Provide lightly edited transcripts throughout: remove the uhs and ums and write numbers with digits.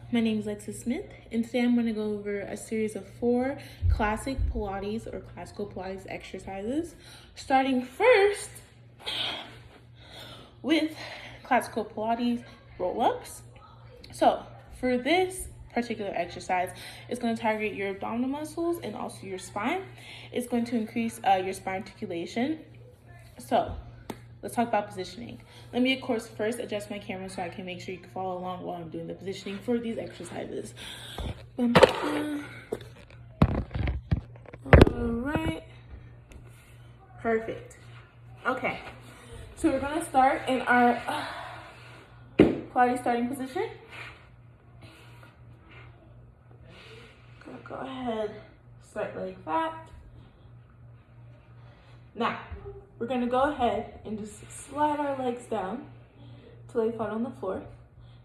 My name is Lexus Smith, and today I'm going to go over a series of 4 classic Pilates or classical Pilates exercises, starting first with classical Pilates roll-ups. So for this particular exercise, it's going to target your abdominal muscles and also your spine. It's going to increase your spine articulation. So let's talk about positioning. Let me, of course, first adjust my camera so I can make sure you can follow along while I'm doing the positioning for these exercises. All right. Perfect. Okay. So we're going to start in our Pilates starting position. Gonna go ahead, start like that. Now, we're gonna go ahead and just slide our legs down till they fall on the floor.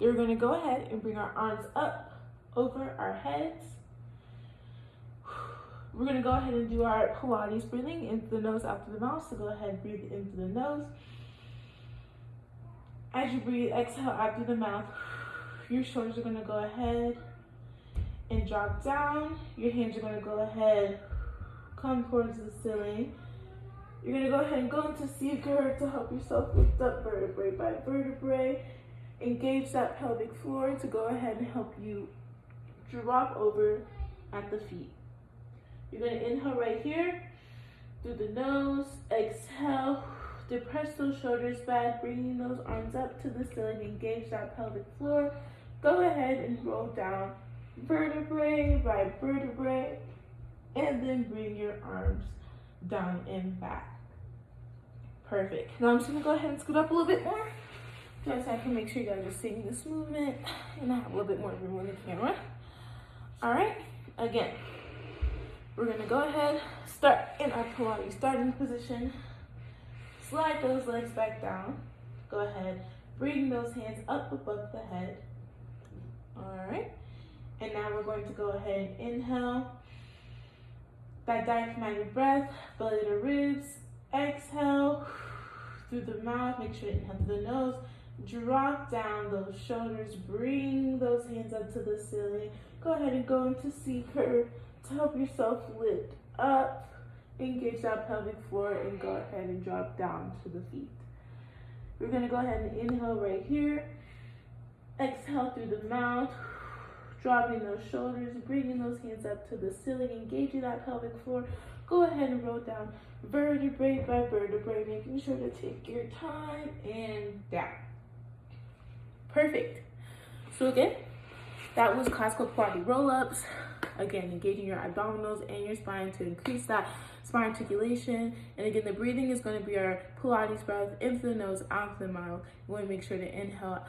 Then we're gonna go ahead and bring our arms up over our heads. We're gonna go ahead and do our Pilates breathing into the nose, out through the mouth. So go ahead and breathe in through the nose. As you breathe, exhale out through the mouth. Your shoulders are gonna go ahead and drop down. Your hands are gonna go ahead, come towards the ceiling. You're gonna go ahead and go into C curve to help yourself lift up vertebrae by vertebrae. Engage that pelvic floor to go ahead and help you drop over at the feet. You're gonna inhale right here through the nose, exhale, depress those shoulders back, bringing those arms up to the ceiling, engage that pelvic floor. Go ahead and roll down vertebrae by vertebrae, and then bring your arms down and back. Perfect. Now I'm just gonna go ahead and scoot up a little bit more, just so I can make sure you guys are seeing this movement, and I have a little bit more room on the camera. All right, again, we're gonna go ahead, start in our Pilates starting position. Slide those legs back down. Go ahead, bring those hands up above the head. All right. And now we're going to go ahead and inhale that diaphragmatic breath, belly to ribs. Exhale through the mouth. Make sure to inhale through the nose. Drop down those shoulders. Bring those hands up to the ceiling. Go ahead and go into C curve to help yourself lift up. Engage that pelvic floor and go ahead and drop down to the feet. We're going to go ahead and inhale right here. Exhale through the mouth. Dropping those shoulders, bringing those hands up to the ceiling, engaging that pelvic floor. Go ahead and roll down vertebrae by vertebrae, making sure to take your time and down. Perfect. So again, that was classical Pilates roll-ups. Again, engaging your abdominals and your spine to increase that spine articulation. And again, the breathing is going to be our Pilates breath in through the nose, out through the mouth. You want to make sure to inhale.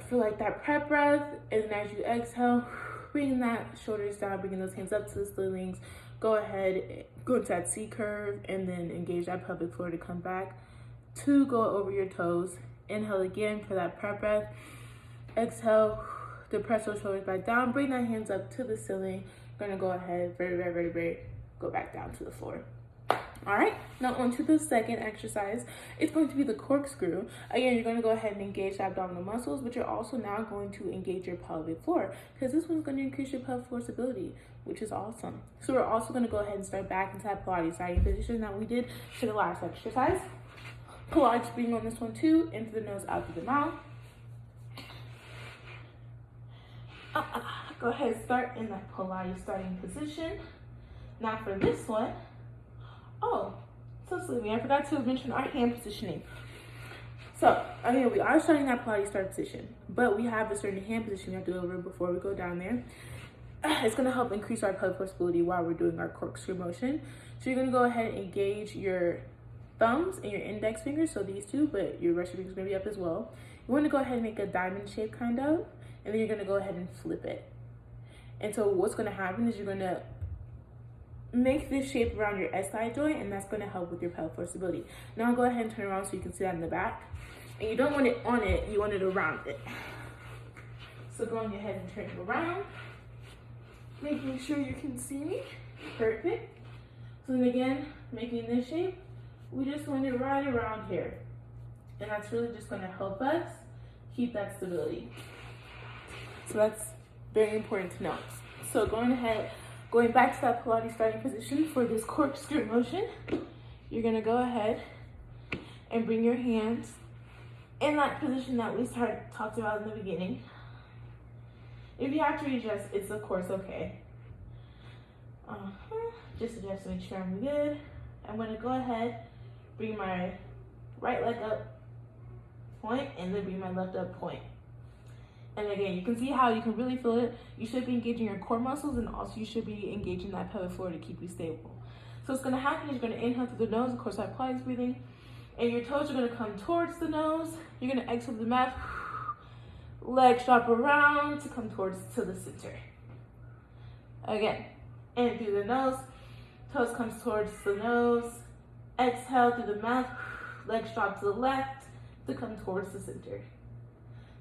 Feel like that prep breath, and then as you exhale, bringing that shoulders down, bringing those hands up to the ceilings. Go ahead, go into that C curve, and then engage that pelvic floor to come back to go over your toes. Inhale again for that prep breath. Exhale, depress those shoulders back down, bring that hands up to the ceiling. Gonna go ahead, vertebrae, go back down to the floor. All right, now on to the second exercise. It's going to be the corkscrew. Again, you're going to go ahead and engage the abdominal muscles, but you're also now going to engage your pelvic floor, because this one's going to increase your pelvic floor stability, which is awesome. So we're also going to go ahead and start back into that Pilates starting position that we did for the last exercise. Pilates breathing on this one too, in through the nose, out through the mouth. Go ahead and start in that Pilates starting position. Now for this one, oh, so silly, I forgot to mention our hand positioning. So, again, we are starting that Pilates start position, but we have a certain hand position we have to go over before we go down there. It's going to help increase our pelvic floor stability while we're doing our corkscrew motion. So you're going to go ahead and engage your thumbs and your index fingers, so these two, but your rest of your fingers are going to be up as well. You want to go ahead and make a diamond shape kind of, and then you're going to go ahead and flip it. And so what's going to happen is you're going to make this shape around your SI joint, and that's going to help with your pelvic floor stability. Now go ahead and turn around so you can see that in the back. And you don't want it on it, you want it around it. So going ahead and turning around, making sure you can see me. Perfect. So then again, making this shape, we just want it right around here. And that's really just going to help us keep that stability. So that's very important to know. So going back to that Pilates starting position for this corkscrew motion, you're gonna go ahead and bring your hands in that position that we talked about in the beginning. If you have to readjust, it's of course okay. Just adjust to make sure I'm good. I'm gonna go ahead, bring my right leg up, point, and then bring my left up, point. And again, you can see how you can really feel it. You should be engaging your core muscles, and also you should be engaging that pelvic floor to keep you stable. So what's gonna happen is you're gonna inhale through the nose, of course, that Pilates breathing, and your toes are gonna come towards the nose. You're gonna exhale the mouth, legs drop around to come to the center. Again, in through the nose, toes comes towards the nose, exhale through the mouth, legs drop to the left to come towards the center.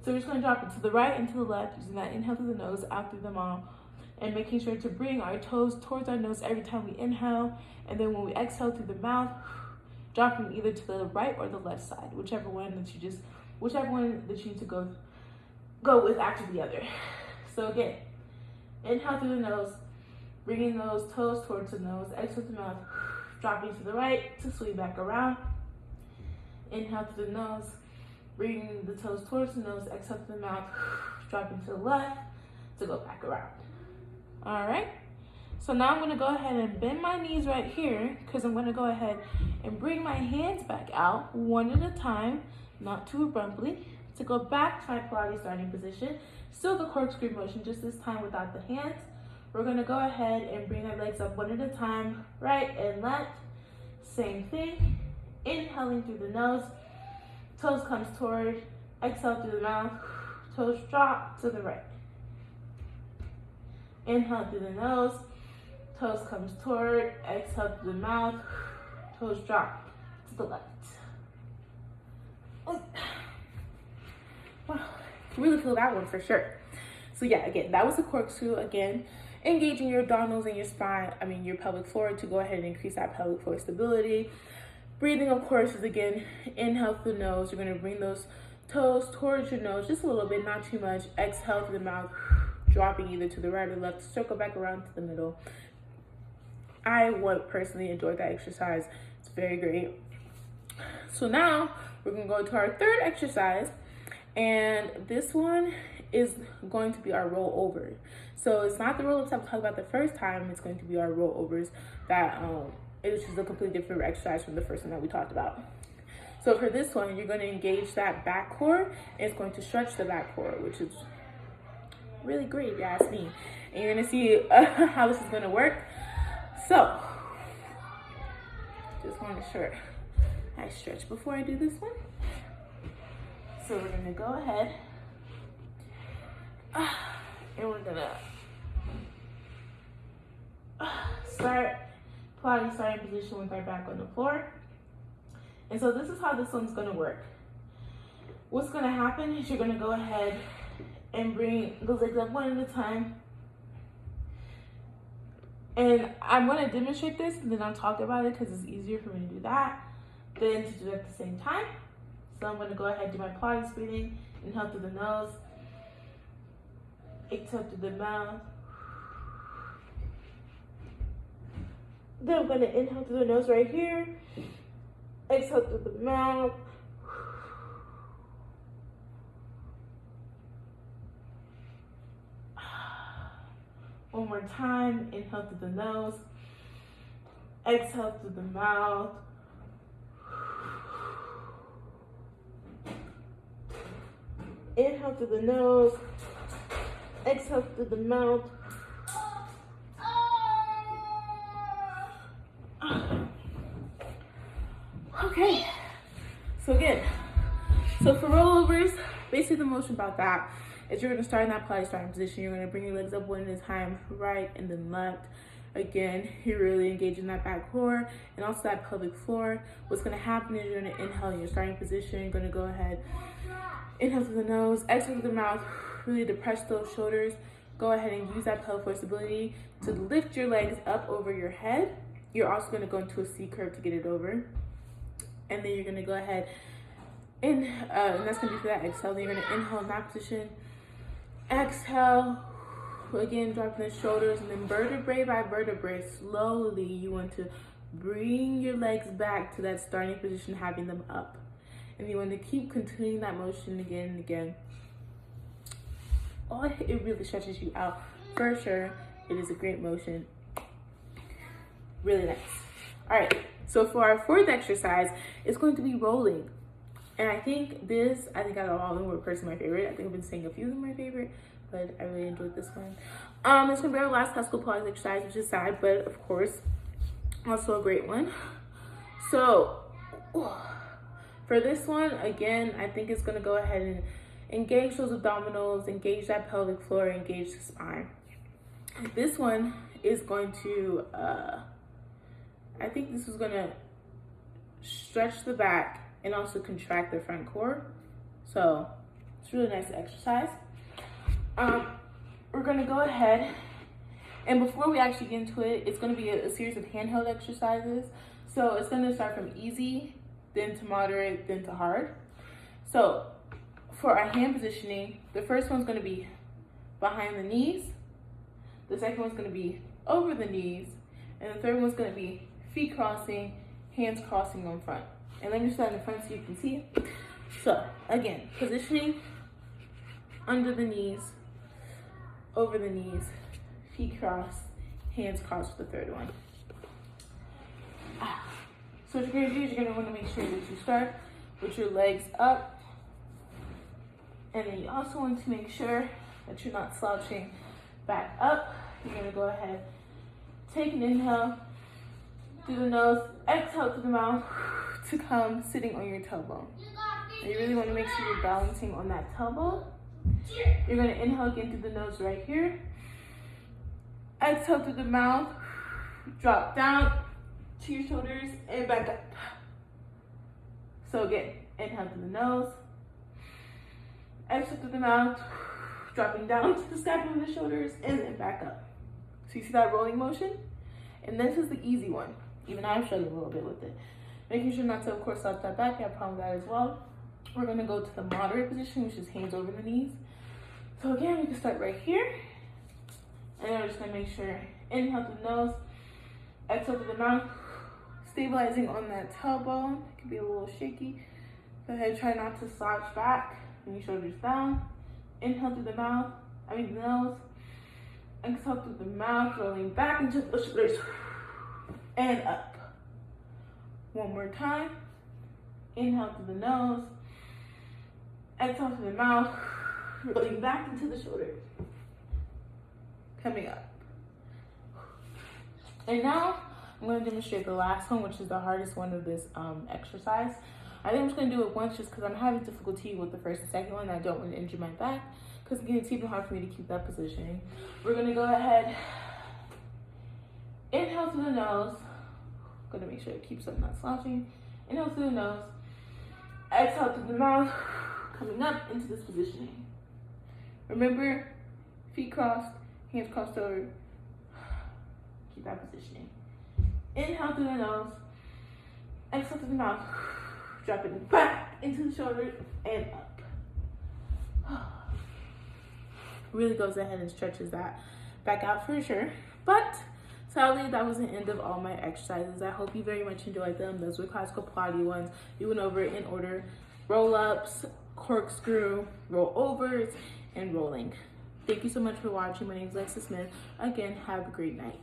So we're just going to drop it to the right and to the left, using that inhale through the nose, out through the mouth, and making sure to bring our toes towards our nose every time we inhale, and then when we exhale through the mouth, dropping either to the right or the left side, whichever one that you need to go with after the other. So again, inhale through the nose, bringing those toes towards the nose, exhale through the mouth, dropping to the right to swing back around. Inhale through the nose, bringing the toes towards the nose, exhale through the mouth, dropping to the left to go back around. All right. So now I'm going to go ahead and bend my knees right here, because I'm going to go ahead and bring my hands back out one at a time, not too abruptly, to go back to my Pilates starting position. Still the corkscrew motion, just this time without the hands. We're going to go ahead and bring our legs up one at a time, right and left. Same thing. Inhaling through the nose, toes comes toward, exhale through the mouth, toes drop to the right. Inhale through the nose, toes comes toward, exhale through the mouth, toes drop to the left. Wow, can really feel that one for sure. So yeah, again, that was a corkscrew. Again, engaging your abdominals and your spine, your pelvic floor, to go ahead and increase that pelvic floor stability. Breathing, of course, is again, inhale through the nose. You're gonna bring those toes towards your nose, just a little bit, not too much. Exhale through the mouth, dropping either to the right or left, circle back around to the middle. I would personally enjoy that exercise. It's very great. So now we're gonna go to our third exercise, and this one is going to be our rollover. So it's not the roll-ups I talked about the first time, it's going to be our rollovers that it's just a completely different exercise from the first one that we talked about. So for this one, you're going to engage that back core, and it's going to stretch the back core, which is really great if you ask me. And you're going to see how this is going to work. So just want to make sure I stretch before I do this one. So we're going to go ahead and we're going to start Pilates starting position with our back on the floor. And so this is how this one's gonna work. What's gonna happen is you're gonna go ahead and bring the legs up one at a time. And I'm gonna demonstrate this and then I'll talk about it because it's easier for me to do that than to do it at the same time. So I'm gonna go ahead and do my Pilates breathing. Inhale through the nose, exhale through the mouth. Then I'm going to inhale through the nose right here, exhale through the mouth. One more time, inhale through the nose, exhale through the mouth. Inhale through the nose, exhale through the mouth. Okay, so again, so for rollovers, basically the motion about that is you're going to start in that Pilates starting position. You're going to bring your legs up one at a time, right and then left. Again, you're really engaging that back core and also that pelvic floor. What's going to happen is you're going to inhale in your starting position. You're going to go ahead, inhale through the nose, exhale through the mouth, really depress those shoulders. Go ahead and use that pelvic floor stability to lift your legs up over your head. You're also going to go into a C curve to get it over. And then you're going to go ahead and that's going to be for that exhale. Then you're going to inhale in that position, Exhale. Again, dropping the shoulders, and then vertebrae by vertebrae, slowly you want to bring your legs back to that starting position, having them up. And you want to keep continuing that motion again and again. Oh, it really stretches you out. For sure, it is a great motion. Really nice. All right, so for our fourth exercise, it's going to be rolling. And I think out of all of them were personally my favorite. I think I've been saying a few of them my favorite, but I really enjoyed this one. It's gonna be our last classical Pilates exercise, which is sad, but of course, also a great one. So for this one, again, I think it's gonna go ahead and engage those abdominals, engage that pelvic floor, engage the spine. This one is going to, I think this is gonna stretch the back and also contract the front core. So it's really nice to exercise. We're gonna go ahead, and before we actually get into it, it's gonna be a series of handheld exercises. So it's gonna start from easy, then to moderate, then to hard. So for our hand positioning, the first one's gonna be behind the knees. The second one's gonna be over the knees. And the third one's gonna be feet crossing, hands crossing on front. And let me start in the front so you can see it. So again, positioning under the knees, over the knees, feet crossed, hands crossed for the third one. So what you're gonna do is you're gonna wanna make sure that you start with your legs up. And then you also want to make sure that you're not slouching back up. You're gonna go ahead, take an inhale through the nose, exhale through the mouth to come sitting on your tailbone. And you really wanna make sure you're balancing on that tailbone. You're gonna inhale again through the nose right here. Exhale through the mouth, drop down to your shoulders and back up. So again, inhale through the nose, exhale through the mouth, dropping down to the scapula of the shoulders and then back up. So you see that rolling motion? And this is the easy one. Even I'm struggling a little bit with it. Making sure not to, of course, slouch that back. I have a problem with that as well. We're gonna go to the moderate position, which is hands over the knees. So again, we can start right here. And then we're just gonna make sure, inhale through the nose, exhale through the mouth, stabilizing on that tailbone. It can be a little shaky. Go ahead, try not to slouch back. Bring your shoulders down. Inhale through the nose. Exhale through the mouth, rolling back into the shoulders and up. One more time. Inhale through the nose. Exhale through the mouth, rolling back into the shoulders. Coming up. And now I'm going to demonstrate the last one, which is the hardest one of this exercise. I think I'm just going to do it once just because I'm having difficulty with the first and second one. I don't want to injure my back because again, it's even hard for me to keep that positioning. We're going to go ahead, inhale through the nose. Going to make sure it keeps up, not slouching. Inhale through the nose. Exhale through the mouth, coming up into this positioning. Remember, feet crossed, hands crossed over. Keep that positioning. Inhale through the nose. Exhale through the mouth. Dropping back into the shoulders and up. Really goes ahead and stretches that back out for sure. But sadly, that was the end of all my exercises. I hope you very much enjoyed them. Those were classical Pilates ones. We went over it in order: roll-ups, corkscrew, roll-overs, and rolling. Thank you so much for watching. My name is Lexa Smith. Again, have a great night.